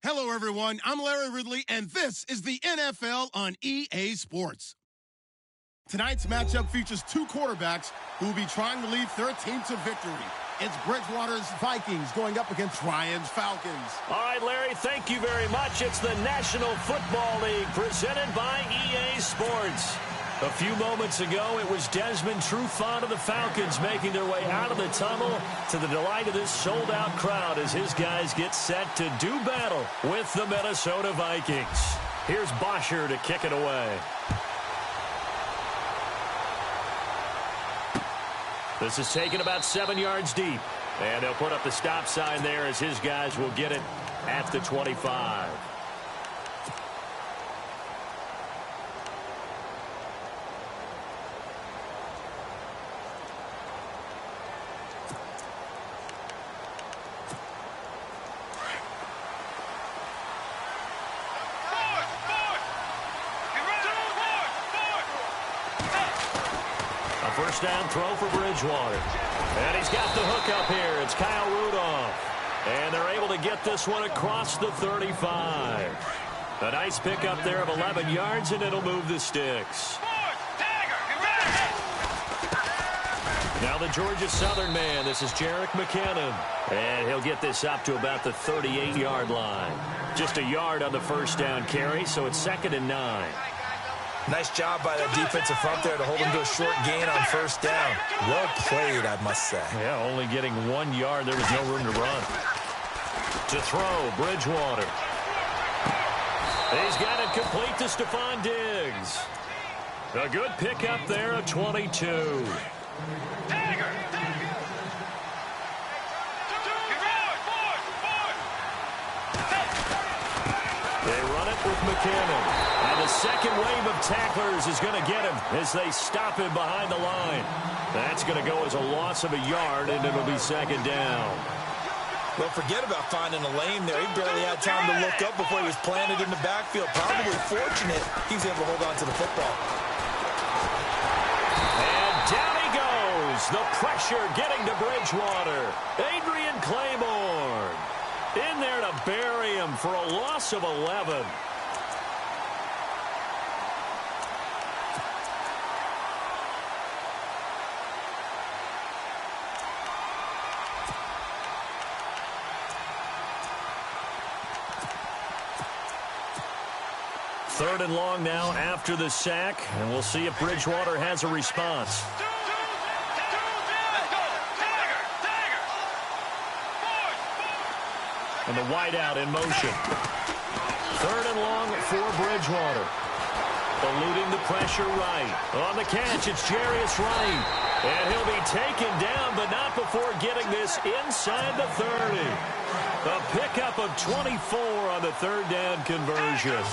Hello, everyone. I'm Larry Ridley, and this is the NFL on EA Sports. Tonight's matchup features two quarterbacks who will be trying to lead their team to victory. It's Bridgewater's Vikings going up against Ryan's Falcons. All right, Larry, thank you very much. It's the National Football League presented by EA Sports. A few moments ago, it was Desmond Trufant of the Falcons making their way out of the tunnel to the delight of this sold-out crowd as his guys get set to do battle with the Minnesota Vikings. Here's Bosher to kick it away. This is taken about 7 yards deep. And they'll put up the stop sign there as his guys will get it at the 25. First down throw for Bridgewater. And he's got the hook up here. It's Kyle Rudolph. And they're able to get this one across the 35. A nice pickup there of 11 yards, and it'll move the sticks. Now the Georgia Southern man. This is Jerick McKinnon. And he'll get this up to about the 38-yard line. Just a yard on the first down carry, so it's 2nd and 9. Nice job by that defensive front there to hold him to a short gain on first down. Well played, I must say. Yeah, only getting 1 yard. There was no room to run. To throw, Bridgewater. He's got it complete to Stephon Diggs. A good pickup there at 22. They run it with McKinnon. And the second wave of tacklers is going to get him as they stop him behind the line. That's going to go as a loss of a yard, and it'll be 2nd down. Well, forget about finding a lane there. He barely had time to look up before he was planted in the backfield. Probably fortunate he's able to hold on to the football. And down he goes. The pressure getting to Bridgewater. Adrian Claiborne in there to bury him for a loss of 11. Third and long now after the sack, and we'll see if Bridgewater has a response. And the wideout in motion. 3rd and long for Bridgewater. Eluding the pressure right. On the catch, it's Jarius Wright. And he'll be taken down, but not before getting this inside the 30. A pickup of 24 on the 3rd down conversion.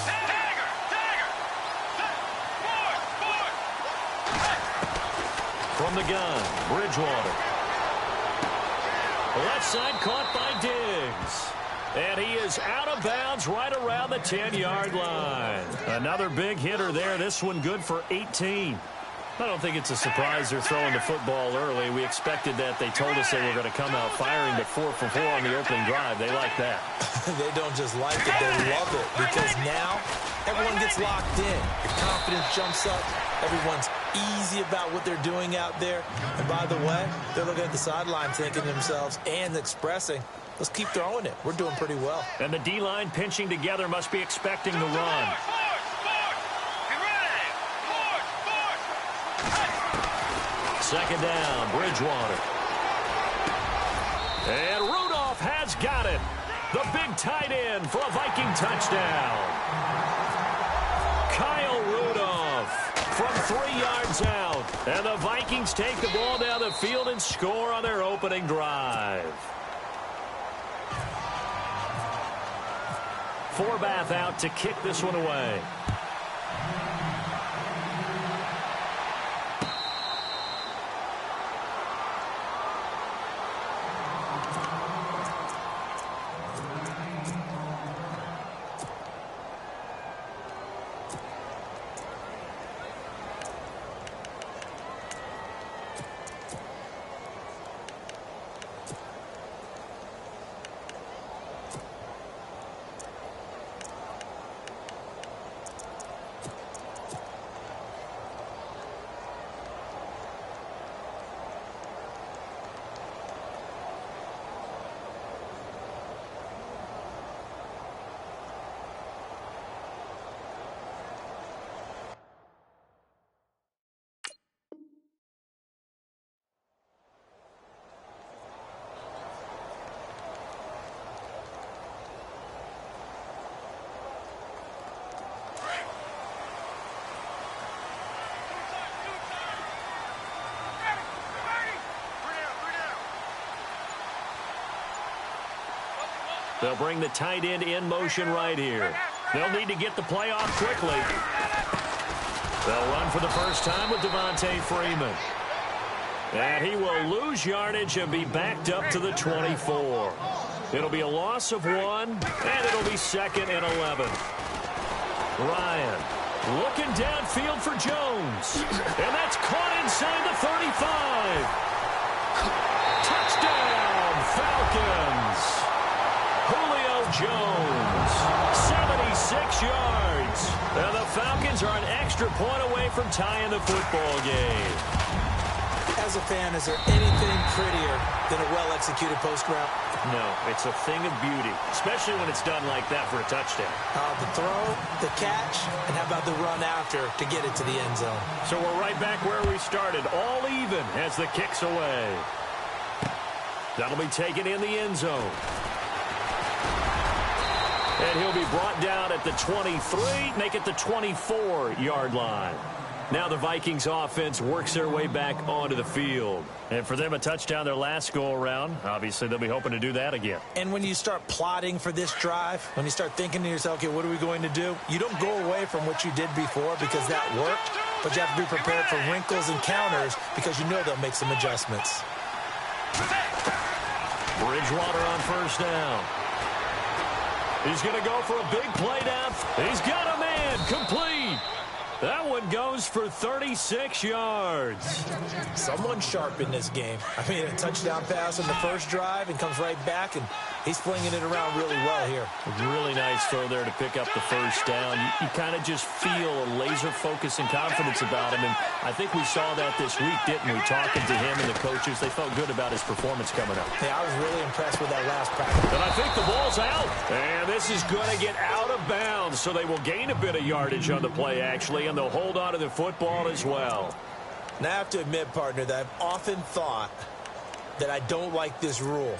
From the gun, Bridgewater. Left side caught by Diggs. And he is out of bounds right around the 10-yard line. Another big hitter there. This one good for 18. I don't think it's a surprise they're throwing the football early. We expected that. They told us they were going to come out firing the 4 for 4 on the opening drive. They like that. They don't just like it, they love it. Because now everyone gets locked in. The confidence jumps up. Everyone's easy about what they're doing out there. And by the way, they're looking at the sideline thinking to themselves and expressing, let's keep throwing it. We're doing pretty well. And the D-line pinching together must be expecting the run. Second down, Bridgewater. And Rudolph has got it. The big tight end for a Viking touchdown. Kyle Rudolph from 3 yards out. And the Vikings take the ball down the field and score on their opening drive. Forbath out to kick this one away. They'll bring the tight end in motion right here. They'll need to get the play off quickly. They'll run for the first time with Devontae Freeman. And he will lose yardage and be backed up to the 24. It'll be a loss of 1, and it'll be 2nd and 11. Ryan looking downfield for Jones. And that's caught inside the 35. Touchdown, Falcons. Julio Jones, 76 yards. And the Falcons are an extra point away from tying the football game. As a fan, is there anything prettier than a well-executed post route? No, it's a thing of beauty, especially when it's done like that for a touchdown. The throw, the catch, and how about the run after to get it to the end zone? So we're right back where we started, all even as the kick's away. That'll be taken in the end zone. And he'll be brought down at the 23, make it the 24-yard line. Now the Vikings offense works their way back onto the field. And for them, a touchdown their last go-around. Obviously, they'll be hoping to do that again. And when you start plotting for this drive, when you start thinking to yourself, okay, what are we going to do? You don't go away from what you did before because that worked, but you have to be prepared for wrinkles and counters because you know they'll make some adjustments. Bridgewater on first down. He's going to go for a big play down. He's got a man complete. That one goes for 36 yards. Someone sharp in this game. I mean, a touchdown pass on the first drive and comes right back, and he's flinging it around really well here. A really nice throw there to pick up the first down. You kind of just feel a laser focus and confidence about him, and I think we saw that this week, didn't we? Talking to him and the coaches, they felt good about his performance coming up. Yeah, I was really impressed with that last practice. And I think the ball's out. And this is going to get out of bounds, so they will gain a bit of yardage on the play, actually, and they'll hold on to the football as well. Now, I have to admit, partner, that I've often thought that I don't like this rule,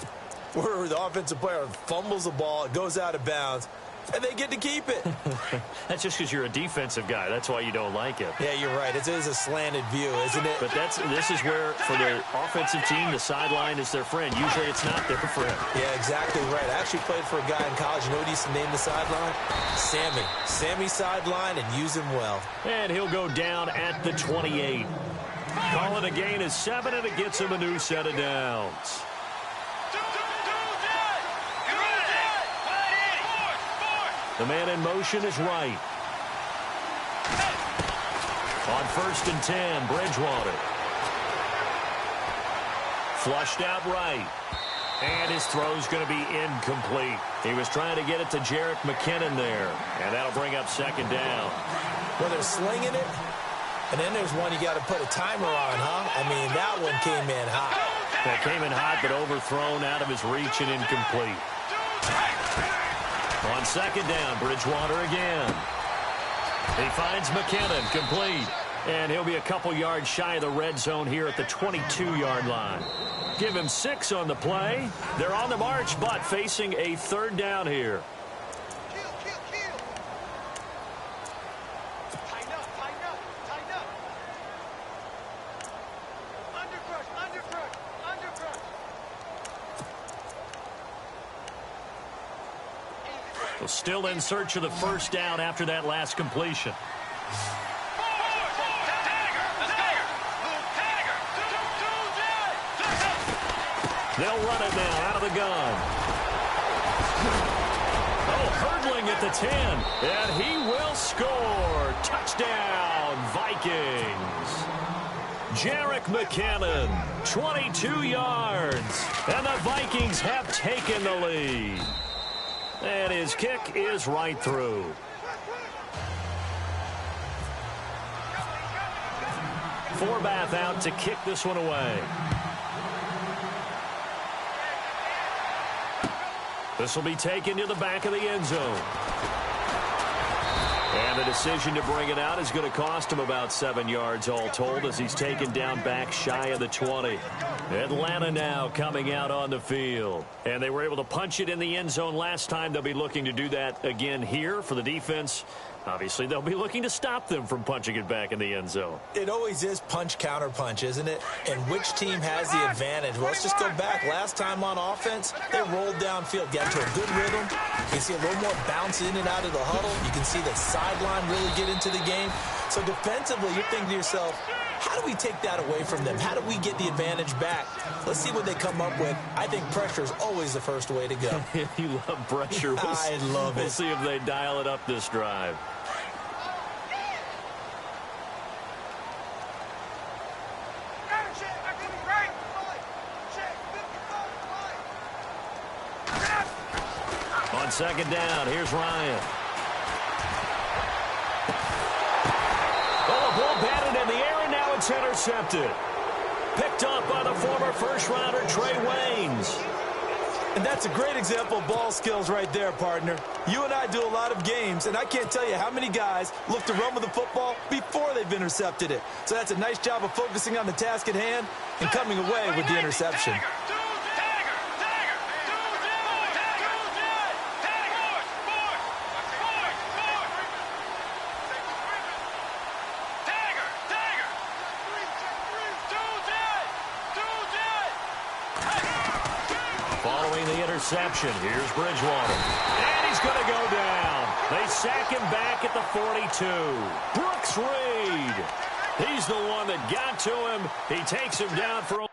where the offensive player fumbles the ball, it goes out of bounds, and they get to keep it. That's just because you're a defensive guy. That's why you don't like it. Yeah, you're right. It is a slanted view, isn't it? But this is where, for the offensive team, the sideline is their friend. Usually it's not their friend. Yeah, exactly right. I actually played for a guy in college. You know what he used to name the sideline? Sammy. Sammy sideline, and use him well. And he'll go down at the 28. Call it a gain of 7, and it gets him a new set of downs. The man in motion is right. On 1st and 10, Bridgewater. Flushed out right. And his throw's going to be incomplete. He was trying to get it to Jerick McKinnon there. And that'll bring up 2nd down. Well, they're slinging it. And then there's one you got to put a timer on, huh? I mean, that one came in hot. That came in hot, but overthrown out of his reach and incomplete. On 2nd down, Bridgewater again. He finds McKinnon, complete. And he'll be a couple yards shy of the red zone here at the 22-yard line. Give him 6 on the play. They're on the march, but facing a 3rd down here. Well, still in search of the 1st down after that last completion. They'll run it now out of the gun. Oh, hurdling at the 10. And he will score. Touchdown, Vikings. Jerick McKinnon, 22 yards. And the Vikings have taken the lead. And his kick is right through. Forbath out to kick this one away. This will be taken to the back of the end zone. And the decision to bring it out is going to cost him about 7 yards all told as he's taken down back shy of the 20. Atlanta now coming out on the field. And they were able to punch it in the end zone last time. They'll be looking to do that again here for the defense. Obviously, they'll be looking to stop them from punching it back in the end zone. It always is punch, counter punch, isn't it? And which team has the advantage? Well, let's just go back. Last time on offense, they rolled downfield, got to a good rhythm. You can see a little more bounce in and out of the huddle. You can see the sideline really get into the game. So defensively, you're thinking to yourself, how do we take that away from them? How do we get the advantage back? Let's see what they come up with. I think pressure is always the first way to go. You love pressure. I love it. We'll see if they dial it up this drive. On second down, here's Ryan. Oh, the ball batted in the air, and now it's intercepted. Picked up by the former first-rounder Trey Waynes. And that's a great example of ball skills right there, partner. You and I do a lot of games, and I can't tell you how many guys look to run with the football before they've intercepted it. So that's a nice job of focusing on the task at hand and coming away with the interception. Following the interception, here's Bridgewater. And he's going to go down. They sack him back at the 42. Brooks Reed. He's the one that got to him. He takes him down for a...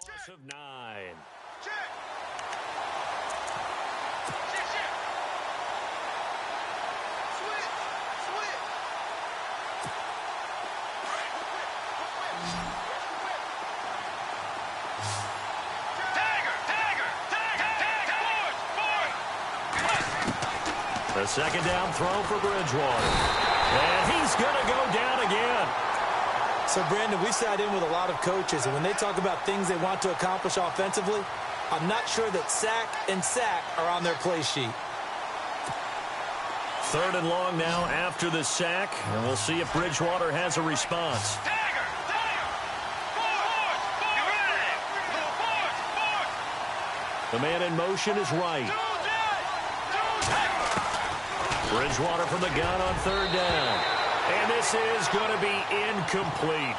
Loss of 9. The second down throw for Bridgewater. And he's going to go down again. So, Brandon, we sat in with a lot of coaches, and when they talk about things they want to accomplish offensively, I'm not sure that sack and sack are on their play sheet. Third and long now after the sack, and we'll see if Bridgewater has a response. The man in motion is right. Bridgewater from the gun on third down. And this is going to be incomplete.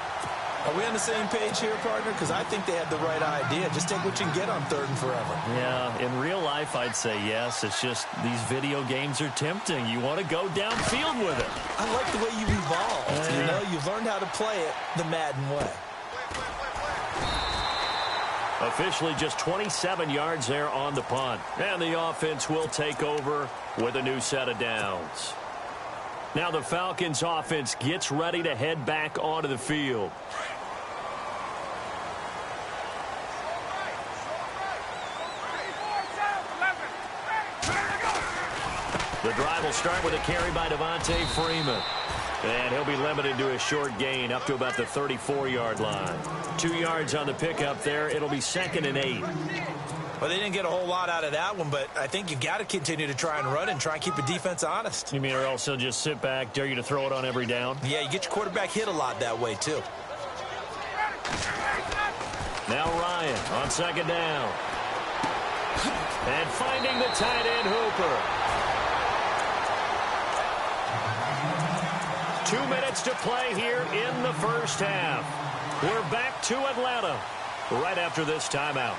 Are we on the same page here, partner? Because I think they had the right idea. Just take what you can get on third and forever. Yeah, in real life, I'd say yes. It's just these video games are tempting. You want to go downfield with it. I like the way you've evolved. You know, you've learned how to play it the Madden way. Officially just 27 yards there on the punt. And the offense will take over with a new set of downs. Now the Falcons offense gets ready to head back onto the field. The drive will start with a carry by Devontae Freeman. And he'll be limited to a short gain up to about the 34-yard line. 2 yards on the pickup there. It'll be 2nd and 8. Well, they didn't get a whole lot out of that one, but I think you got to continue to try and run and try and keep the defense honest. You mean or else they'll just sit back, dare you to throw it on every down? Yeah, you get your quarterback hit a lot that way, too. Now Ryan on second down. And finding the tight end Hooper. 2 minutes to play here in the first half. We're back to Atlanta right after this timeout.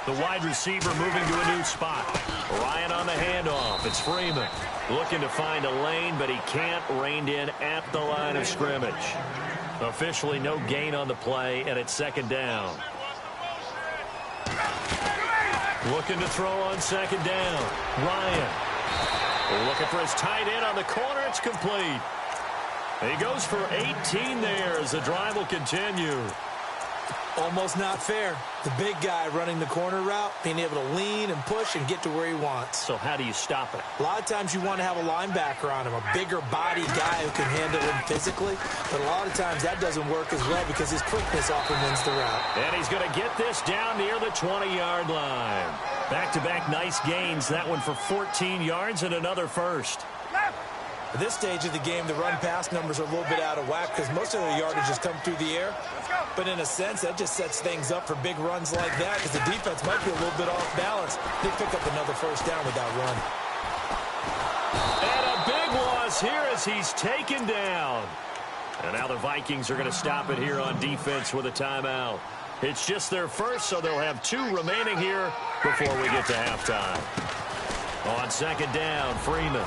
The wide receiver moving to a new spot. Ryan on the handoff. It's Freeman looking to find a lane, but he can't. Reined in at the line of scrimmage. Officially no gain on the play, and it's second down. Looking to throw on second down. Ryan looking for his tight end on the corner. It's complete. He goes for 18 there as the drive will continue. Almost not fair. The big guy running the corner route, being able to lean and push and get to where he wants. So how do you stop it? A lot of times you want to have a linebacker on him, a bigger body guy who can handle him physically. But a lot of times that doesn't work as well because his quickness often wins the route. And he's going to get this down near the 20-yard line. Back-to-back nice gains. That one for 14 yards and another first. At this stage of the game, the run-pass numbers are a little bit out of whack because most of their yardage has come through the air. But in a sense, that just sets things up for big runs like that because the defense might be a little bit off balance. They pick up another first down with that run. And a big loss here as he's taken down. And now the Vikings are going to stop it here on defense with a timeout. It's just their first, so they'll have 2 remaining here before we get to halftime. On second down, Freeman.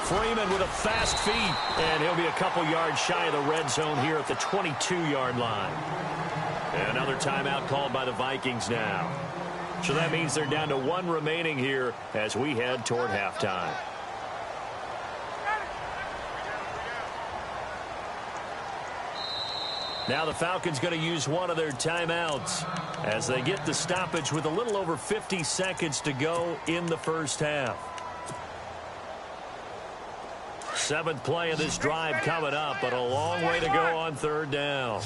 Freeman with a fast feet, and he'll be a couple yards shy of the red zone here at the 22-yard line. And another timeout called by the Vikings now. So that means they're down to 1 remaining here as we head toward halftime. Now the Falcons going to use one of their timeouts as they get the stoppage with a little over 50 seconds to go in the first half. 7th play of this drive coming up, but a long way to go on third down.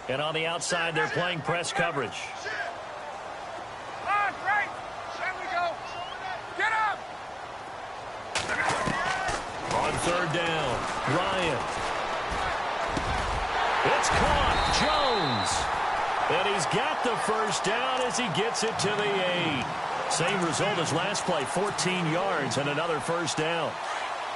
And on the outside, they're playing press coverage. On third down, Ryan. It's caught. Jones. And he's got the first down as he gets it to the 8. Same result as last play, 14 yards and another first down.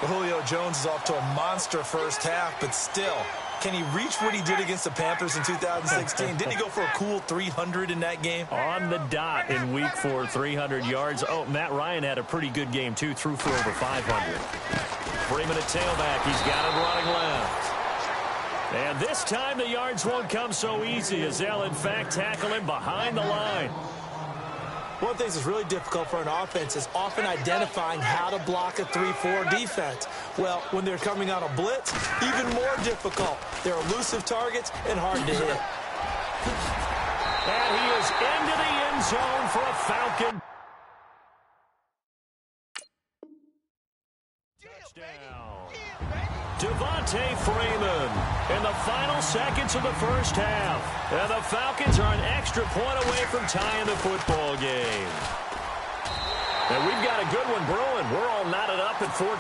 Julio Jones is off to a monster first half, but still, can he reach what he did against the Panthers in 2016? Didn't he go for a cool 300 in that game? On the dot in week 4, 300 yards. Oh, Matt Ryan had a pretty good game, too, threw for over 500. Freeman at tailback. He's got him running left. And this time the yards won't come so easy as they'll, in fact, tackle him behind the line. One of the things that's really difficult for an offense is often identifying how to block a 3-4 defense. Well, when they're coming on a blitz, even more difficult. They're elusive targets and hard to hit. And he is into the end zone for a Falcon. Touchdown. Devontae Freeman in the final seconds of the first half. And the Falcons are an extra point away from tying the football game. And we've got a good one brewing. We're all knotted up at 14.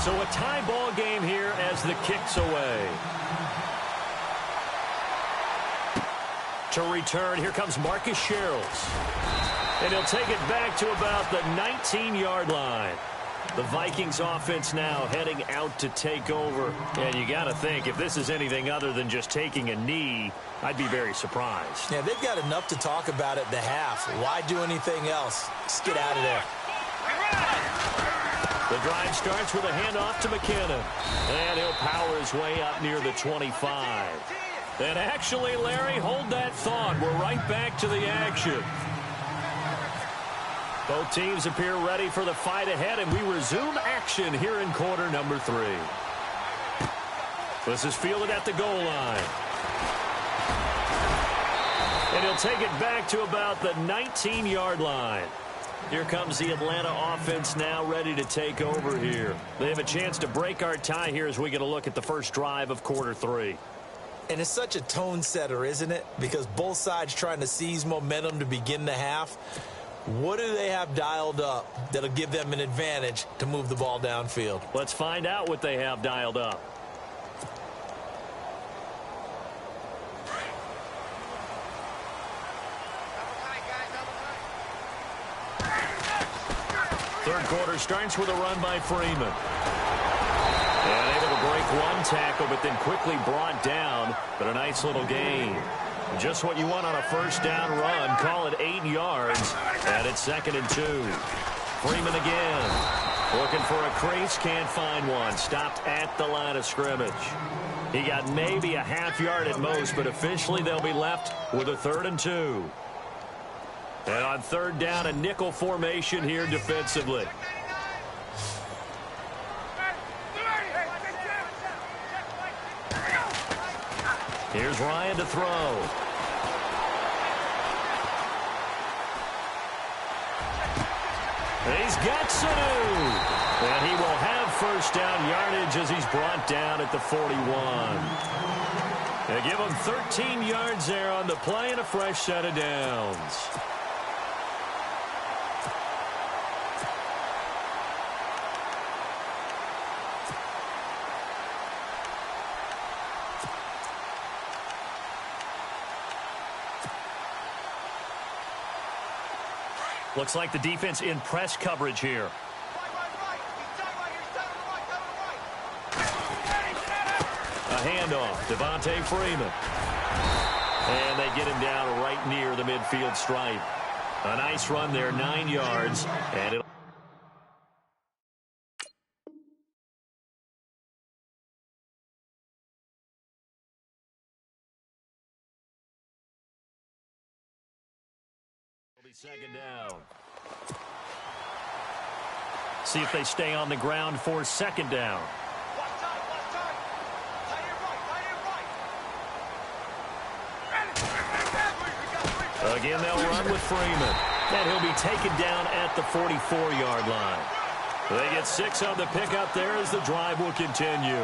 So a tie ball game here as the kick's away. To return, here comes Marcus Sherrills. And he'll take it back to about the 19-yard line. The Vikings offense now heading out to take over. And you got to think, if this is anything other than just taking a knee, I'd be very surprised. Yeah, they've got enough to talk about at the half. Why do anything else? Just get out of there. The drive starts with a handoff to McKinnon. And he'll power his way up near the 25. And actually, Larry, hold that thought. We're right back to the action. Both teams appear ready for the fight ahead, and we resume action here in quarter number 3. This is fielded at the goal line. And he'll take it back to about the 19-yard line. Here comes the Atlanta offense now ready to take over here. They have a chance to break our tie here as we get a look at the first drive of quarter 3. And it's such a tone setter, isn't it? Because both sides trying to seize momentum to begin the half. What do they have dialed up that'll give them an advantage to move the ball downfield? Let's find out what they have dialed up. Third quarter starts with a run by Freeman. And able to break one tackle, but then quickly brought down. But a nice little gain. Just what you want on a first down run. Call it 8 yards. And it's 2nd and 2. Freeman again. Looking for a crease. Can't find one. Stopped at the line of scrimmage. He got maybe a half yard at most, but officially they'll be left with a 3rd and 2. And on third down, a nickel formation here defensively. Here's Ryan to throw. He's got Sanu. And he will have first down yardage as he's brought down at the 41. They give him 13 yards there on the play and a fresh set of downs. Looks like the defense in press coverage here. A handoff, Devontae Freeman. And they get him down right near the midfield stripe. A nice run there, 9 yards. And it'll be second down. See if they stay on the ground for second down. Again, they'll run with Freeman. And he'll be taken down at the 44-yard line. They get 6 on the pickup there as the drive will continue.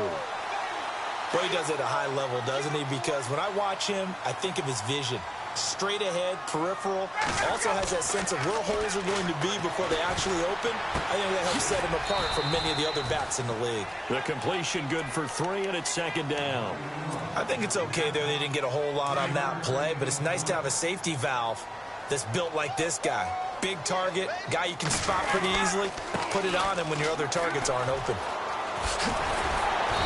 Well, he does it at a high level, doesn't he? Because when I watch him, I think of his vision. Straight ahead, peripheral. Also has that sense of where holes are going to be before they actually open. I think that helps set him apart from many of the other backs in the league. The completion good for 3, and it's second down. I think it's okay there. They didn't get a whole lot on that play, but it's nice to have a safety valve that's built like this guy. Big target, guy you can spot pretty easily. Put it on him when your other targets aren't open.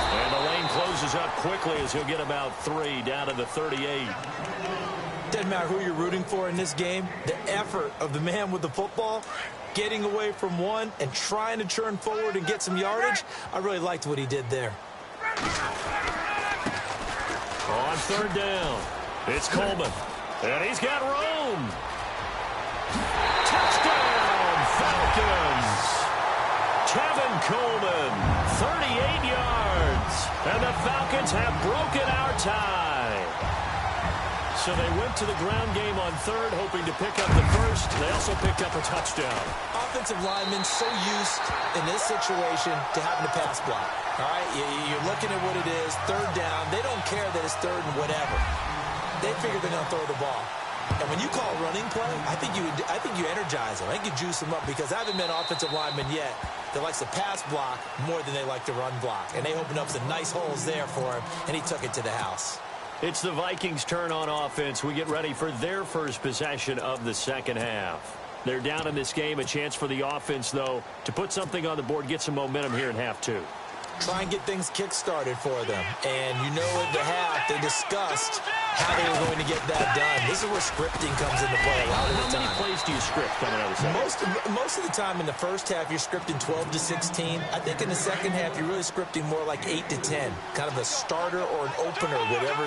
And the lane closes up quickly as he'll get about 3 down to the 38. Doesn't matter who you're rooting for in this game. The effort of the man with the football, getting away from one and trying to turn forward and get some yardage, I really liked what he did there. On third down, it's Coleman. And he's got room. Touchdown, Falcons. Kevin Coleman, 38 yards. And the Falcons have broken our tie. So they went to the ground game on third, hoping to pick up the first. They also picked up a touchdown. Offensive linemen so used in this situation to having to pass block. All right, you're looking at what it is, third down. They don't care that it's third and whatever. They figure they're going to throw the ball. And when you call running play, I think you energize them. I think you juice them up because I haven't met an offensive lineman yet that likes to pass block more than they like to run block. And they opened up some nice holes there for him, and he took it to the house. It's the Vikings' turn on offense. We get ready for their first possession of the second half. They're down in this game. A chance for the offense, though, to put something on the board, get some momentum here in half 2. Try and get things kick-started for them. And you know at the half, they discussed how they were going to get that done. This is where scripting comes into play a lot of the time. How many plays do you script coming out of the second? Most of the time in the first half, you're scripting 12 to 16. I think in the second half, you're really scripting more like 8 to 10. Kind of a starter or an opener, whatever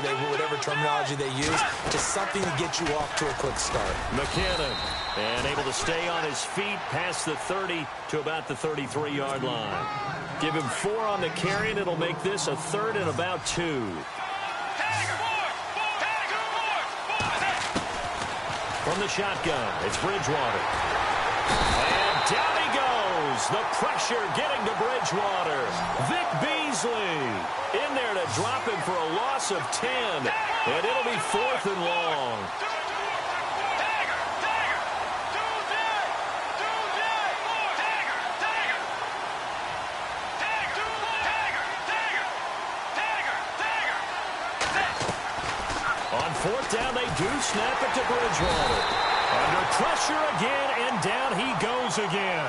terminology they use, just something to get you off to a quick start. McKinnon, and able to stay on his feet past the 30 to about the 33-yard line. Give him 4 on the carry, and it'll make this a third and about 2. From the shotgun, it's Bridgewater. And down he goes. The pressure getting to Bridgewater. Vic Beasley in there to drop him for a loss of 10. And it'll be 4th and long. On 4th down, they do snap it to Bridgewater. Under pressure again, and down he goes again.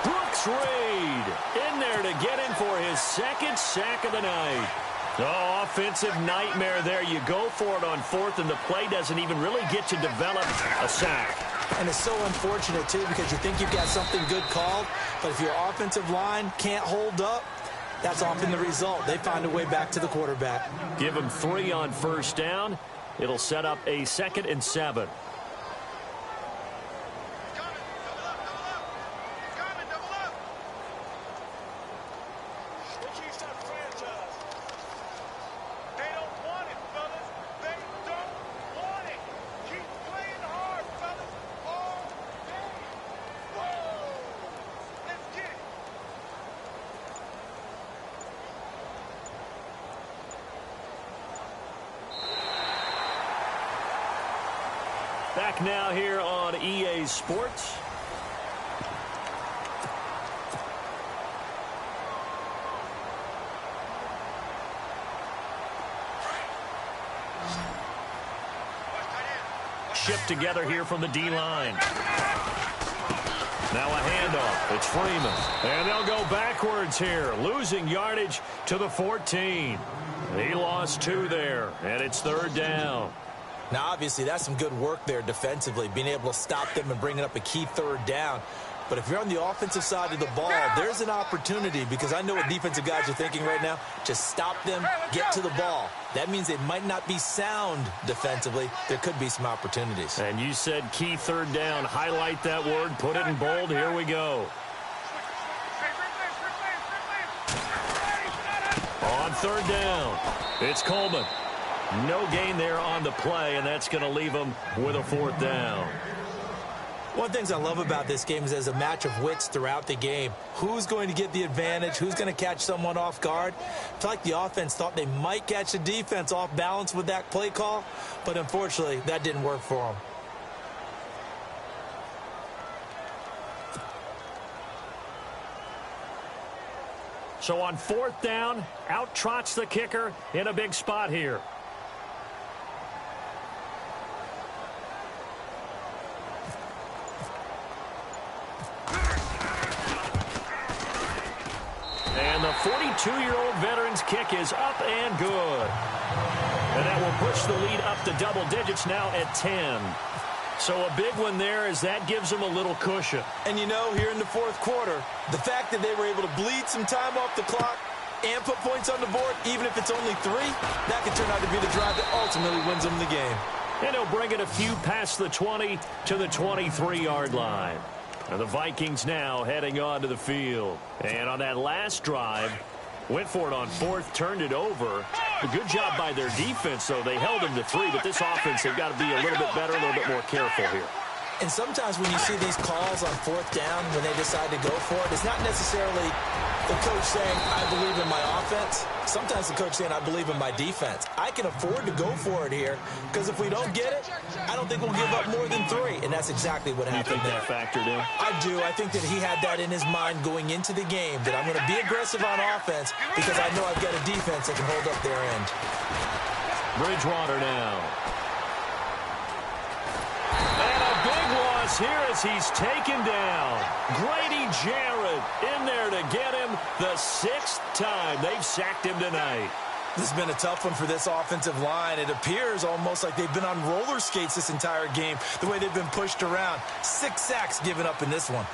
Brooks Reed in there to get him for his 2nd sack of the night. Oh, offensive nightmare there. You go for it on 4th, and the play doesn't even really get to develop a sack. And it's so unfortunate, too, because you think you've got something good called, but if your offensive line can't hold up, that's often the result. They find a way back to the quarterback. Give him 3 on 1st down. It'll set up a 2nd and 7. Back now here on EA Sports. Shipped together here from the D-line. Now a handoff. It's Freeman. And they'll go backwards here, losing yardage to the 14. He lost 2 there, and it's 3rd down. Now, obviously, that's some good work there defensively, being able to stop them and bringing up a key 3rd down. But if you're on the offensive side of the ball, there's an opportunity, because I know what defensive guys are thinking right now. Just stop them, get to the ball. That means they might not be sound defensively. There could be some opportunities. And you said key 3rd down. Highlight that word. Put it in bold. Here we go. On 3rd down, it's Coleman. No gain there on the play, and that's going to leave them with a 4th down. One of the things I love about this game is there's a match of wits throughout the game. Who's going to get the advantage? Who's going to catch someone off guard? I feel like the offense thought they might catch the defense off balance with that play call, but unfortunately, that didn't work for them. So on 4th down, out trots the kicker in a big spot here. And the 42-year-old veteran's kick is up and good. And that will push the lead up to double digits now at 10. So a big one there, as that gives them a little cushion. And you know, here in the 4th quarter, the fact that they were able to bleed some time off the clock and put points on the board, even if it's only 3, that could turn out to be the drive that ultimately wins them the game. And he'll bring it a few past the 20 to the 23-yard line. And the Vikings now heading onto the field. And on that last drive, went for it on 4th, turned it over. A good job by their defense, though. They held them to 3, but this offense, they've got to be a little bit better, a little bit more careful here. And sometimes when you see these calls on 4th down, when they decide to go for it, it's not necessarily the coach saying, I believe in my offense. Sometimes the coach saying, I believe in my defense. I can afford to go for it here, because if we don't get it, I don't think we'll give up more than 3. And that's exactly what happened there. You think that factored in? I do. I think that he had that in his mind going into the game, that I'm going to be aggressive on offense because I know I've got a defense that can hold up their end. Bridgewater now. And a big loss here as he's taken down. Grady Jarrett in there to get him the 6th time they've sacked him tonight. This has been a tough one for this offensive line. It appears almost like they've been on roller skates this entire game, the way they've been pushed around. 6 sacks given up in this one.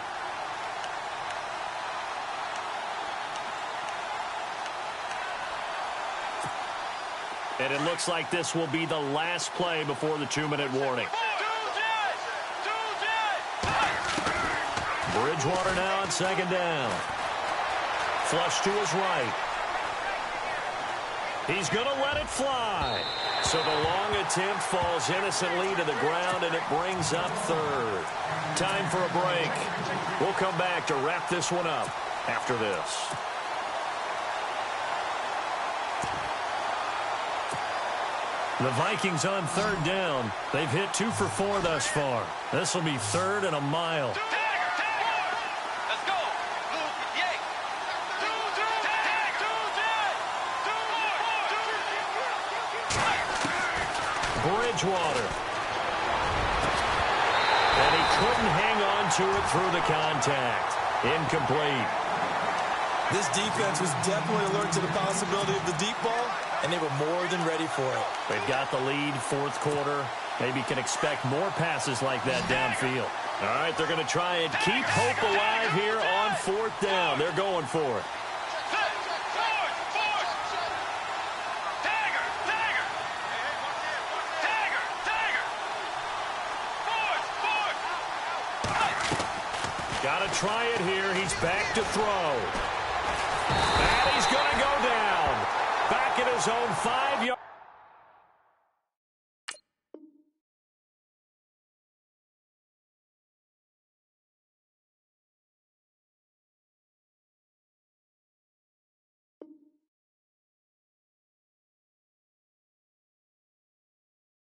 And it looks like this will be the last play before the 2-minute warning. Bridgewater now on 2nd down. Flush to his right. He's going to let it fly. So the long attempt falls innocently to the ground, and it brings up 3rd. Time for a break. We'll come back to wrap this one up after this. The Vikings on 3rd down. They've hit 2 for 4 thus far. This will be 3rd and a mile. Bridgewater. And he couldn't hang on to it through the contact. Incomplete. This defense was definitely alert to the possibility of the deep ball, and they were more than ready for it. They've got the lead, 4th quarter. Maybe can expect more passes like that downfield. All right, they're going to try and keep hope alive here on 4th down. They're going for it. Got to try it here. He's back to throw. And he's going to go down. Back at his own 5-yard.